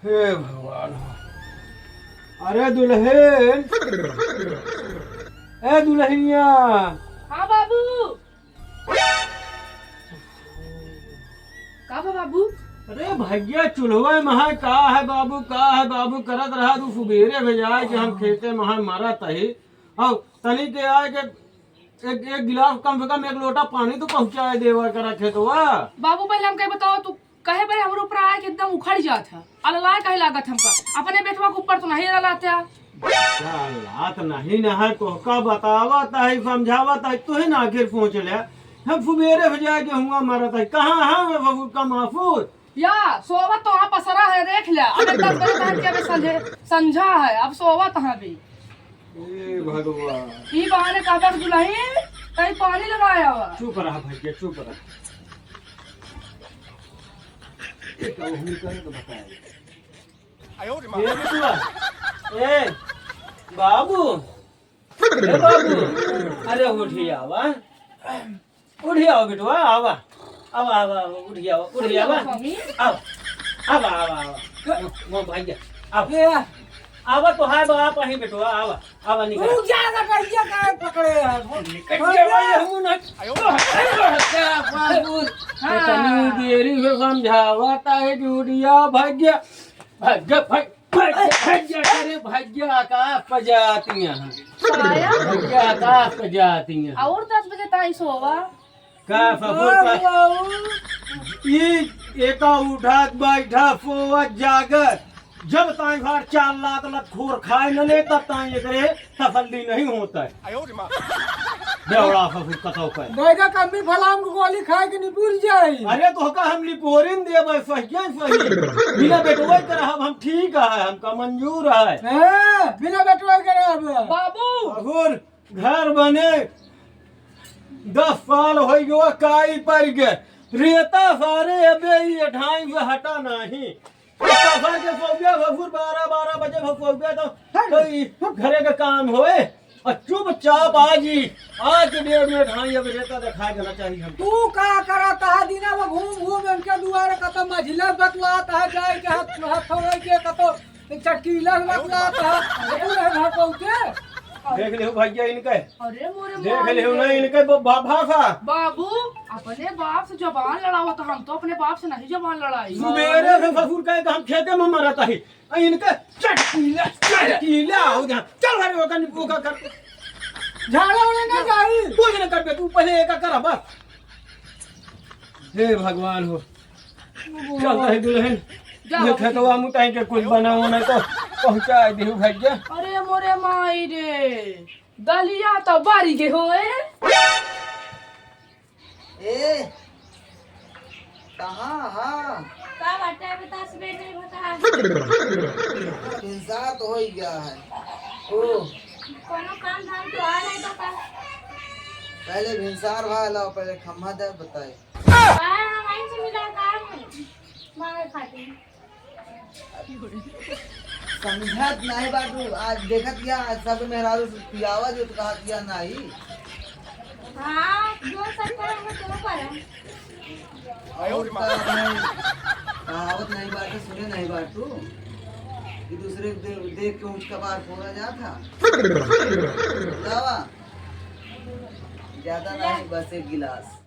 हे भगवान। अरे दुल्हन, ए दुल्हनिया। हाँ बाबू। का बा बाबू? अरे भैया चूल्हा महा का है बाबू, का है बाबू करत रहा तू सुबेरे भेजाए कि हम खेते महा मारा तही और तनी के आए के एक गिलास कम से कम एक लोटा पानी तो पहुंचाए देवा करा खेतवा। बाबू पहले हम कहे बताओ तू कहे भाई हमरे ऊपर आए कि एकदम उखड़ जात है अललाए कहे लागत हमका अपने बेटवा के ऊपर तो नहीं ललाते लात नहीं न है तोहका बतावत है समझावत है तू ही ना आखिर पहुंच ले। हम सुबेरे भेजाए के हुआ मारा था कहाँ है बाबू का महफूज या सोवत तो वहाँ पसरा है देख ले अब 10 बजे तक के समझे समझा है अब सोवत है भी। ए भगवान ई बहाने कहबे दुल्हन कहीं पानी लगाया हुआ। चुप रहा भैया चुप रहा। एक और हम करे तो बताए ये बेटुआ ए बाबू ए बाबू अरे उठिया वा उठिया बेटुआ आवा आवा आवा उठिया उठिया वा आवा आवा आवा वो भैया आवा आवा तो हाय बाप ही बेटुआ आवा आवा निकल तू जाएगा भैया का पकड़े निकल जाए हम ना क्या बाबू तनी देरी से समझावता है जुड़िया भैया भैया भैया अरे भैया आकाश पर जाती हैं भैया आकाश पर जाती हैं और 10 बजे तक सोवा का सफर का ये एका उठा बैठा सोवत जागत जब ताई घर चाल लात लत खोर खाए न ले तब ताई एकरे तसल्ली नहीं होता है बेवड़ा ससुर कतो पे बैगा कमी फलाम को गोली खाए के निपुर जाए। अरे तो का हम लिपोरिन देबे सही सही बिना बेटवे कर हम ठीक है हमका मंजूर है बिना बेटवा करे अब बाबू ससुर घर बने 10 साल हो गयो काई पर गए रेता सारे अबे ये ढाई से हटा नहीं सफर के फोबिया भफुर 12 बजे फोबिया तो घरे का काम होए और चुपचाप आज डेढ़ में ढाई अब रेता दिखाई देना चाहिए हम। तू का करता है दिना में घूम घूम इनके दुआरे कतो मझिला बतलाता है जाए के हाथ होए के कतो चटकीला बतलाता है तू रह घर पहुंचे देख ले भैया इनके अरे मोरे देख ले ना इनके भाषा बाबू अपने बाप से जबान लड़ावा तो हम तो अपने बाप से नहीं जबान लड़ाई। सुबेरे से ससुर कहे कि हम खेते में मरता ही इनके चटकीला हो जा चल घरे होकर निपू का कर झाड़ा होने ना जाई कुछ न कर तू पहले एक कर बस। हे भगवान हो चल रही दुल्हन ये खेतवा मुताई के कुछ बनाओ नहीं तो पहुंचा देहु भैया। अरे मोरे माई रे दलिया तो बारी के होए ए कहाँ हाँ का बाटे बता सबे नहीं बता इंसान तो हो ही गया है। ओ कोनो काम धाम तो आ नहीं तो का पहले भिनसार भाई लाओ पहले खम्मा दे बताए वहीं से मिला काम मांगे खाती समझत नहीं बाटू आज देखत किया सब मेहरारू पियावा जो तो कहा किया नहीं हां जो सब करेंगे तो पर और कहावत नहीं बाटे सुने नहीं बाटू कि दूसरे को देख के ऊंच कबार फोड़ा जाता जावा ज्यादा नहीं बस एक गिलास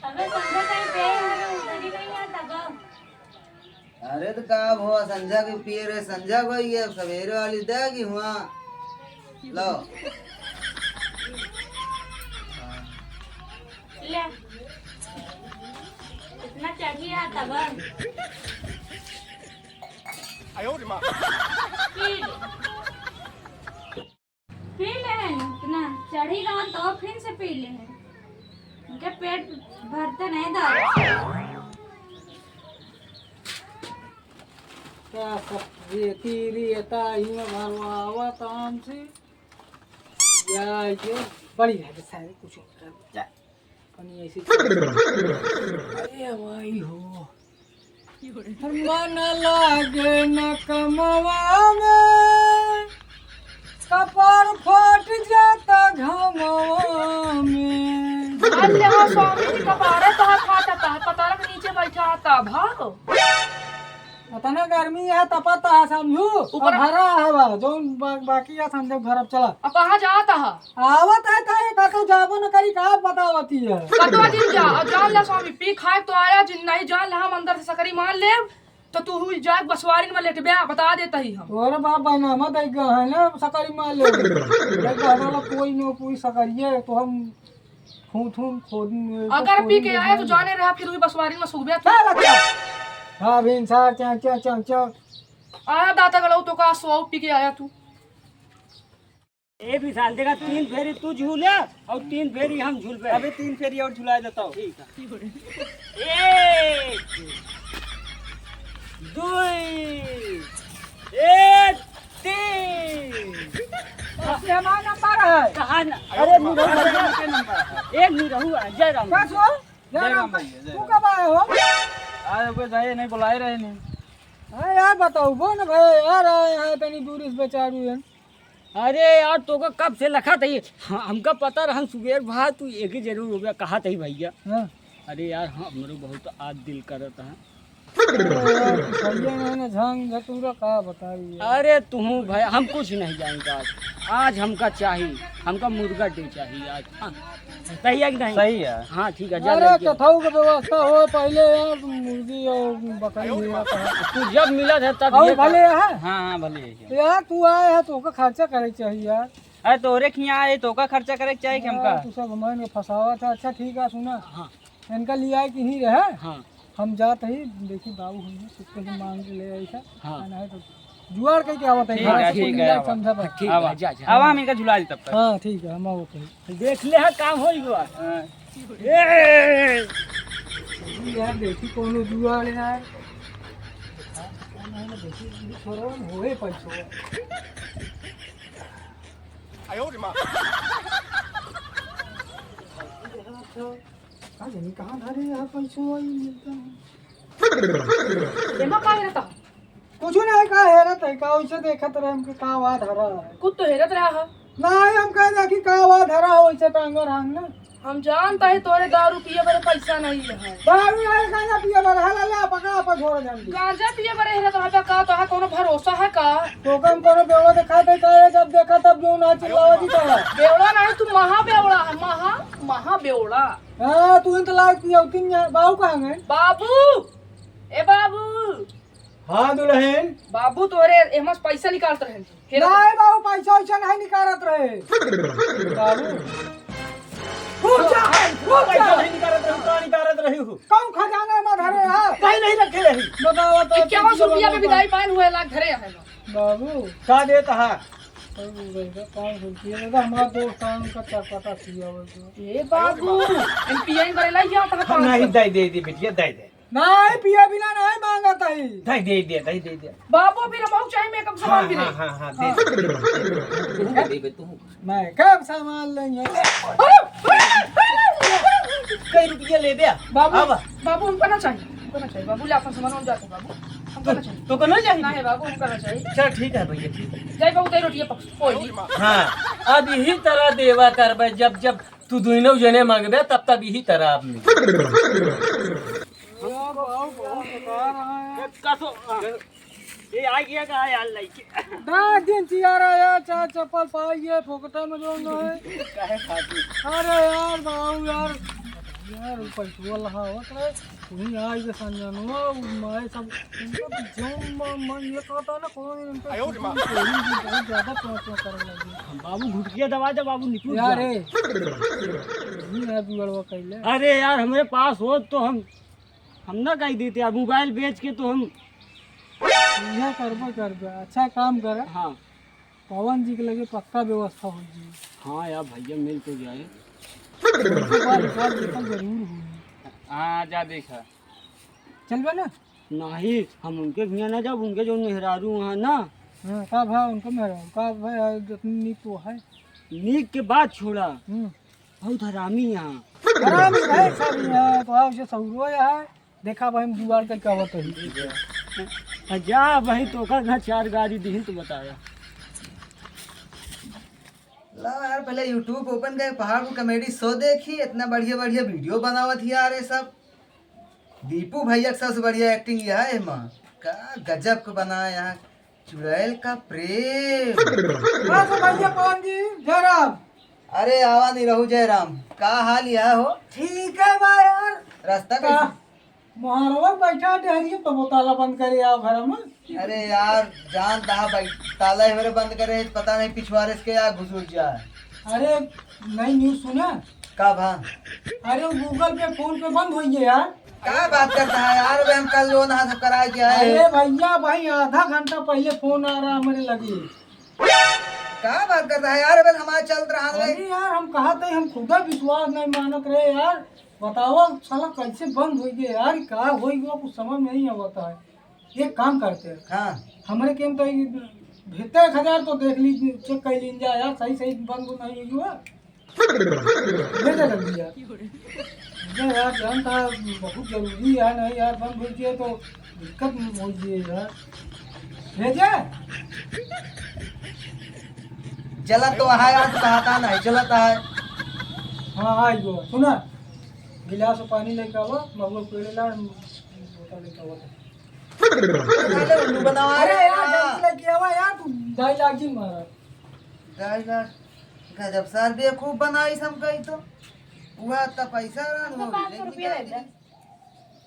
अबे समझा कहीं पे हमें उतरी नहीं आता बा अरे तो का हुआ संझा के पिए रहे संझा भाई है सवेरे वाली देगी हुआ लो ले इतना चाहिए आता बा पी ले इतना चढ़ी रहा तो फिर से पी ले उनके पेट भरते नहीं दारू क्या सब रेती रेता ही में भरवावा ताम से या ये बड़ी है सारे कुछ कर जा पानी ऐसी अरे भाई हो मन लागे न कमवा में कपार फट जाता घमवा में अल्ले हो स्वामी जी कपारे तो हाथ खाता है पताल के नीचे बैठा आता भागो उतना गर्मी है तपता है समझू ऊपर- भरा हवा जो बाकी है समझो घर चला अब कहाँ जाता है आवत है कतो जाबो न करी का बतावती है कतवा दिन जा और जान ला स्वामी पी खाए तो आया जिन नहीं जान ला हम अंदर से सकरी मान ले तो तू हुई जाग बसवारी में लेके बया बता देता ही हम और बाप बना मत है ना सकरी मार ले वाला कोई न कोई सकरिए तो हम खोद अगर पी के आया तो जाने रहा फिर हुई बसवारी में सुख क्या लगता हाँ बिन सार चा चा चा चा आया दाता गलाऊ तो का सो पी के आया तू ए विशाल देखा 3 फेरी तू झूले और 3 फेरी हम झूल पे अभी 3 फेरी और झुला देता हूँ ठीक है 1 2 1 3 हमारा नंबर है कहाँ न- अरे एक नहीं रहू जय राम क्या सो जय राम भैया तू कब आए हो अरे कोई जाए नहीं बुलाए रहे नहीं हाँ यार बताओ वो ना भाई यार यहाँ तनी दूरी से बेचारू है अरे यार तो का कब से लखा था ये हमका पता रहा सुबेर भाई तू एक ही जरूर हो गया कहा था भैया हाँ अरे यार हाँ हमरो बहुत आज दिल करता है झंग झटूरा का बता रही है अरे तुम भाई हम कुछ नहीं जाएंगे आज हमका चाहिए हमका मुर्गा डे चाहिए आज हाँ सही है कि नहीं सही है हाँ ठीक है जा अरे लेके। कथाऊ की व्यवस्था हो पहले यार मुर्गी और बकरी हुआ था तू जब मिला था तब और ये भले है हाँ हाँ भले है। यार तू आए है तो का खर्चा करे चाहिए यार अरे तोरे खिया आए तो का खर्चा करे के चाहिए कि हमका तू सब हमारे फंसावा था अच्छा ठीक है सुना हाँ इनका लिया कि नहीं रहे हाँ हम जाते ही देखी बाबू हम सुत्ते से मांग के ले ऐसा हाँ। नहीं तो जुआर कह के आवत है ठीक है, ठीक है, आवा। समझा बा। ठीक है जा जा अब हम इनका झुला दे तब तक हाँ ठीक है हम आवत है देख ले है काम हो गया यार देखी कोनो जुआर यार देखी छोरो होए पैसो कहाँ धरे यार पैसो आई मिलता एमा का रहता कुछ नहीं का हेरत है का वैसे देखत रहे हमके का वा धरा है कुछ तो हेरत रहा है नहीं हम कह देखी का वा धरा हो वैसे टांगर हंग ना हम जानता है तोरे दारू पिए बड़े पैसा नहीं है दारू नहीं गांजा पिए बर हला ले पका पर छोड़ जल्दी गांजा पिए बड़े हेरत रहता का तो है कोनो भरोसा है का तो कम कोनो बेवड़ा दिखा दे का जब देखा तब जो ना चिल्लावा दी था बेवड़ा नहीं तू महा बेवड़ा है महा बेवड़ा हां तू इन तलाक पियो तीन बाबू कहां गए बाबू ए बाबू हां दुल्हन बाबू तोरे एमस पैसा निकालत रहे नहीं बाबू पैसा वैसा नहीं निकालत रहे बाबू रुक जा पैसा नहीं निकालत रही हूँ कौन खजाना में धरे है कहीं नहीं रखे रही बताओ तो 51 रुपया में विदाई पान हुए लाख घरे है बाबू का देता है 5 रुपये का हमारा दोस्त है उनका क्या पता किया ए बाबू एमपीआई करेला या ता नहीं दे बिटिया दे नहीं पिया बिना नहीं मांगता ही दे बाबू फिर हम चाहिए मेकअप सामान भी नहीं हाँ दे तू मैं कब सामान लेंगे कई रुपया ले दे बाबू हमको ना चाहिए बाबू ले अपन सामान हम जाते बाबू हमको ना चाहिए तो को नहीं चाहिए नहीं बाबू हमको ना चाहिए चल ठीक है भैया ठीक है जाई बाबू तेरी रोटी पक कोई नहीं हाँ अब यही तरह देवा करबे जब तू दोनों जने मांगबे तब यही तरह आप ये आ गया का यार लाइक 10 दिन चियारा यार चार चप्पल पाइए फोकटा में जो ना है काहे खाती अरे यार बाबू यार पैसा लहा होत रे तुम आज के संजनो मैं सब इनका जो मन ये कहता ना कौन इनका बहुत ज्यादा चोट करने लगी बाबू घुटकिया दबा दे बाबू निकल यार रे नहीं है बिगड़वा कैले अरे यार हमारे पास हो तो हम ना कही देते यार मोबाइल बेच के तो हम यह करबे अच्छा काम करे हाँ पवन जी के लगे पक्का व्यवस्था हो जी हाँ यार भैया मिल तो जाए जरूर हुई हाँ जा देखा चलबे ना नहीं हम उनके भैया ना जब उनके जो मेहरारू वहाँ ना हाँ का भाई उनको मेरा का भाई जितनी नीक तो है नीक के बाद छोड़ा बहुत हरामी यहाँ आराम है सब है तो उसे सौरो है देखा भाई हम जुगाड़ का क्या होता है जा भाई तो का ना 4 गाड़ी दी तो बताया ला यार पहले यूट्यूब ओपन कर पहाड़ को कॉमेडी शो देखी इतना बढ़िया वीडियो बनावत ही यार ये सब दीपू भैया सबसे बढ़िया एक्टिंग यह है माँ का गजब का बना यहाँ चुड़ैल का प्रेम। हाँ तो भैया कौन जी जयराम। अरे आवा नहीं रहू जयराम, का हाल यह हो? ठीक है बा यार। रास्ता का कैसा? मोहरवा बैठा डहरिए तो वो ताला बंद करे आओ घर में। अरे यार जान दहा भाई ताला ही मेरे बंद करे, पता नहीं पिछवाड़े के या घुस जाए। अरे नई न्यूज सुना? का भा? अरे वो गूगल पे फोन पे बंद हुई है यार। क्या बात करता है यार? हम कल लोन हाथ करा के आए। अरे भैया भाई आधा घंटा पहले फोन आ रहा मेरे लगी। क्या बात करता है यार? अबे हमारा चल रहा है। अरे यार हम कहा थे, हम खुदा विश्वास नहीं मानत रहे यार। बताओ साला कैसे बंद हो गए यार, क्या हो गया कुछ समझ में नहीं आता है। एक काम करते हैं, हाँ हमारे केम तो भीतर 1000 तो देख लीजिए, चेक कर लीजिए यार सही सही बंद नहीं हुआ। भेजा लग दिया यार, जानता बहुत जरूरी है नहीं यार, बंद हो गया तो दिक्कत हो गई यार। भेजे जलत तो है यार, कहता नहीं जलता है। हाँ आई गो सुना, गिलास में पानी लेके आओ, मगो पेड़े ला बोतल लेके आओ। अरे यार जल्दी लेके आओ यार, तू 2.5 लाख जी मारा। गजब साल बेवकूफ बनाई हम कही तो हुआ तो पैसा रहा 500 रुपया दे दे।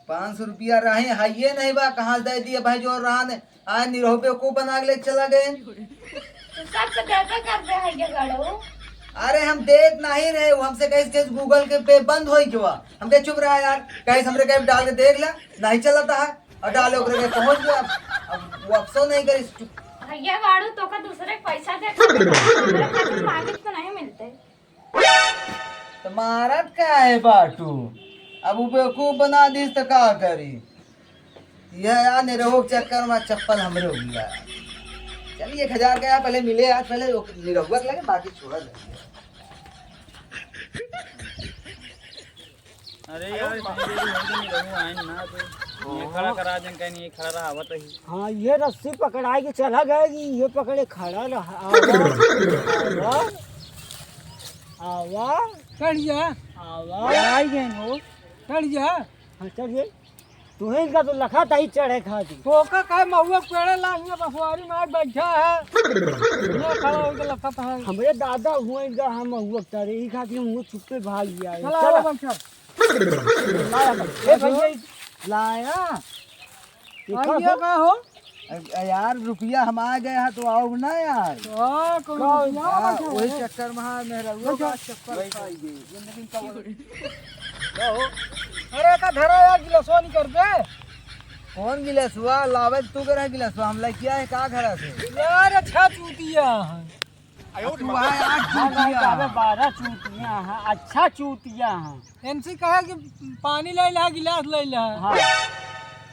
500 रुपया रहे हाइये नहीं बा, कहाँ दे दिया भाई जो रहा ने आज निरहो बेवकूफ बना के ले चला गए। तो सब से कैसे करते हैं ये गाड़ो? अरे हम देख नहीं रहे, वो हमसे कहीं गूगल के पे बंद हो क्यों? हम कहे चुप रहा यार, कहीं हमरे कहीं डाल के देख ला नहीं चलता है और डाले के पहुंच गया। अब वो अफसोस नहीं करी। भैया गाड़ो तो का दूसरे को पैसा दे हमारे खातिर मांगे तो नहीं मिलते। तुम्हारा क्या है बाटू? अब वो बेवकूफ बना दी तो क्या करी? यह यार निरहो के चक्कर में चप्पल हमरे हो गया। चलिए 1000 का यार पहले मिले यार, पहले निरहुआ के लगे बाकी छोड़ा जाए। अरे यार इतनी देरी हो गई, नहीं रहूं आए ना तो ये खड़ा करा जन कहीं नहीं खड़ा रहा आवत ही। हाँ ये रस्सी पकड़ा के चला जाएगी, ये पकड़े खड़ा रहा। आवा चढ़ जा, आवा आई गए हो चढ़ जा। हाँ चढ़िए, तुम्हें इनका तो लखा था ही चढ़े खाती तो का महुआ पेड़े लाइए बसवारी में बैठा है। ये खड़ा होके लखा था हमरे दादा हुए इनका, हम महुआ चढ़े ही खाती हूँ चुप्पे भाग गया। चला बच्चा लाया लाया का हो यार रुपया हम आ गए हैं तो आओ ना यार। वही चक्कर में निरहुआ चप्पल खाई गई जिंदगी का। अरे का धरा यार गिलासवा नहीं कर दे। कौन गिलास हुआ लावे तू करे गिलास हम ला किया है का घर से यार अच्छा चूतिया है। तू है यार चूतिया 12 चूतिया हैं, अच्छा चूतिया हैं। इनसे कहा कि पानी ले ला, गिलास ले ला, हाँ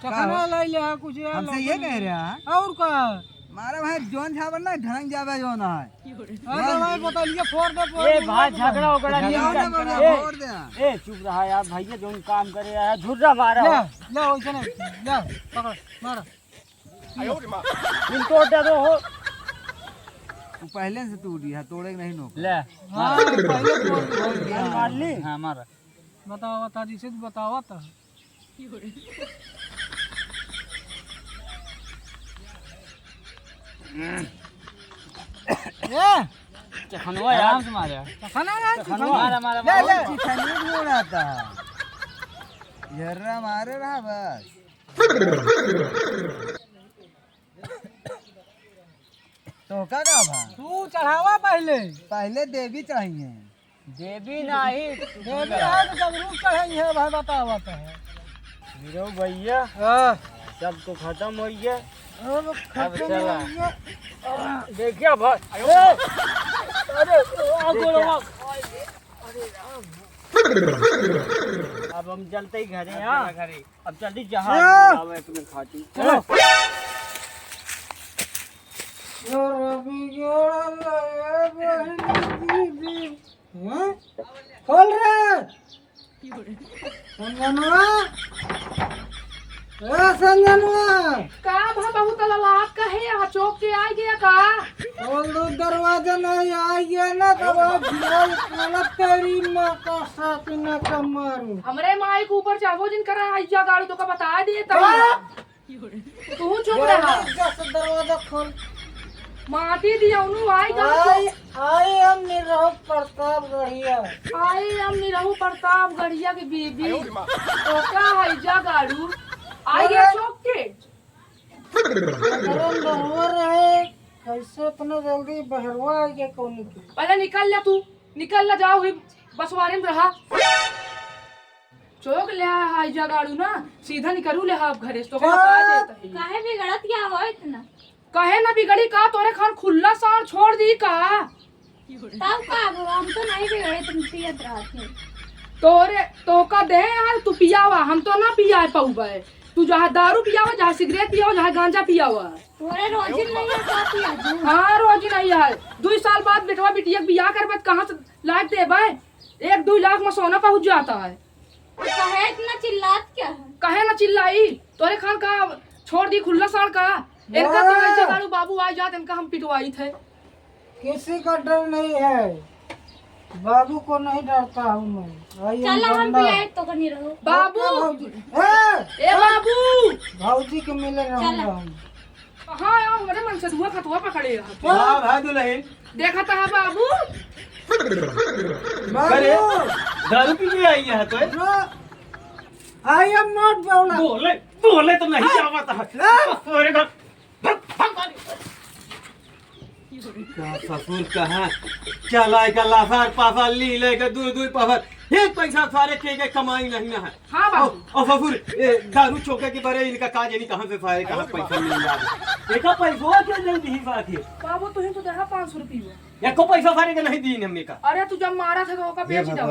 चखना ले ला कुछ यार। हमसे ये कह रहे हैं और का मारा भाई जोन झावर ना ढंग जावे जो ना है। अरे भाई बताइए फोड़ दे। ए भाई झगड़ा ओकड़ा नहीं कर। ए चुप रहा यार भैया, जोन काम करे यार झुर्रा मारा ले ओइसे नहीं ले पकड़ मारा इन तोड़ दे दो हो। वो पहले से टूट गया, तोड़े नहीं नो ले हां पहले तोड़ दिया मार ली। हां मारा बताओ बता दी से बताओ तो ये चखनवा आराम से मारे खाना ना मारा मारा ले ले चिकनी ढूंढता जर्रा मारे रहा बस। तो का भा तू चढ़ावा पहले पहले देवी चाहिए। देवी नहीं देवी है तो जरूर चढ़ाई है भाई बताओ बता है हीरो भैया। सब तो खत्म हो गया, अब चला देखिए भाई। अरे अब हम चलते ही घर हैं। अब जल्दी जहाज खाती चलो। खोल रे संजनवा का भा बहुत ललाट का है, यहाँ चौक के आ गया का? खोल दो दरवाजा, नहीं आ गया ना तो तेरी माँ का साथ न मारू। हमरे माई के ऊपर चाहो जिन करा आइया गाड़ी तो का बता दिए तब तू चुप रहा। दरवाजा खोल। माटी दिया उन्हें आई जा। आई हम निरहु प्रताप गढ़िया। आई हम निरहु प्रताप गढ़िया की बीबी। तो क्या है जा गाड़ू? आई ये चौक के। अरे नंबर है कैसे इतना जल्दी बहरवा आ गया कौन की? पहले निकल ले तू, निकल ले जाओ हुई बसवारी में रहा। चौक ले आई जा गाड़ू ना, सीधा निकलू ले आप घरे तो क्या बता देता है। काहे बिगड़त क्या हो इतना? कहे ना बिगड़ी का तोरे खान खुला साण छोड़ दी का। तब का अब हम तो नहीं बिगड़े, तुम पियत रहते। तोरे तो का दे यार तू पियावा, हम तो ना पिया पाऊबे। तू जहाँ दारू पियावा, जहाँ सिगरेट पियावा, जहाँ गांजा पियावा। तोरे रोजी नहीं है का पिया तू? हाँ रोजी नहीं है। 2 साल बाद बेटवा बिटिया बियाह करबे कहाँ से लायक देबे? 1-2 लाख में सोना पहुंच जाता है। कहे इतना चिल्लात क्या है? कहे ना चिल्लाई? तोरे खान का छोड़ दी खुला साण का। इनका तो ऐसे गाड़ू बाबू आ जाते, इनका हम पिटवाई थे। किसी का डर नहीं है, बाबू को नहीं डरता हूँ मैं। आई चल हम बंदा। पिए तो कहीं रहो। बाबू ए, ए बाबू भौजी के मिले रहूंगा हम। कहाँ आया हमारे मन से धुआं खतुआ पकड़े रहा। हाँ भाई दुल्हन देखा था बाबू। करे दारू पी के आई है तो आई एम नॉट बोला। बोले बोले तो नहीं आवता है। अरे बाप क्या ससुर कहाँ चला का लाफार पाफार ली लेके दूर पाफार एक पैसा सारे के कमाई नहीं ना है। हाँ बाबू। और ससुर दारू चौके के बरे इनका काज नहीं कहाँ से सारे कहाँ पैसा मिल जाए। देखा पैसा क्यों नहीं दी बात है बाबू तुझे तो देखा 500 रुपये। एको पैसा सारे के नहीं दी हमने का। अरे तू जब मारा था तो ओका बेच दो।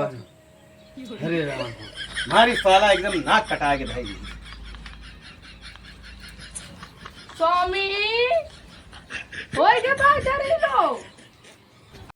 अरे राम हमारी साला एकदम नाक कटा के भाई। स्वामी